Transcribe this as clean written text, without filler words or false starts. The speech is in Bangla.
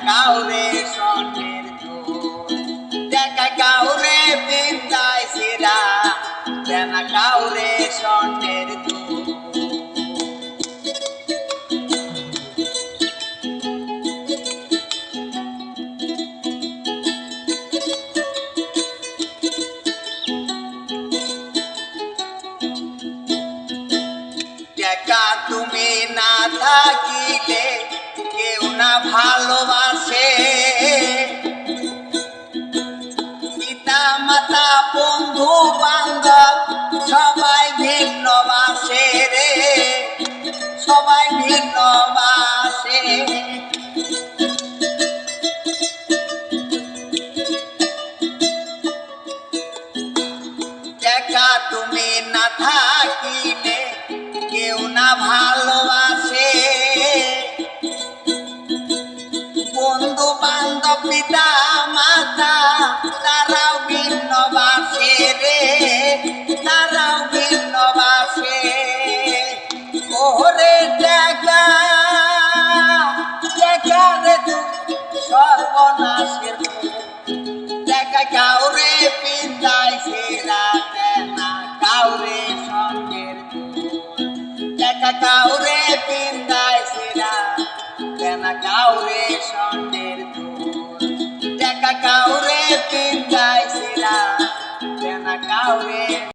কাউরে স্বর্ণের দুল, টাকা কাউরে বিন্দায় সিরা, দেয় না কাউরে স্বর্ণের দুল। টাকা তুমি না থাকিলে কেউ না ভালোবাসে, পিতা মাতা বন্ধু বান্ধব সবাই ভিন্ন বাসে রে, সবাই ভিন্ন বাসে। টাকা তুমি না থাকিলে কেউ না ভালোবাসে, বন্ধু বান্ধব পিতা মাতা তারাও ভিন্ন বাসে রে, তারাও ভিন্ন বাসে। ওরে টাকা টাকা রে তুই সর্বনাশের মূল, টাকা কাউরে পিন্দায় সেরা, দেয় না কাউরে স্বর্ণের দুল, টাকা কাউরে পিন্দায় সেরা, দেয় না কাউরে স্বর্ণের দুল, টাকা কাউরে পিন্দায় সেরা, দেয় না কাউরে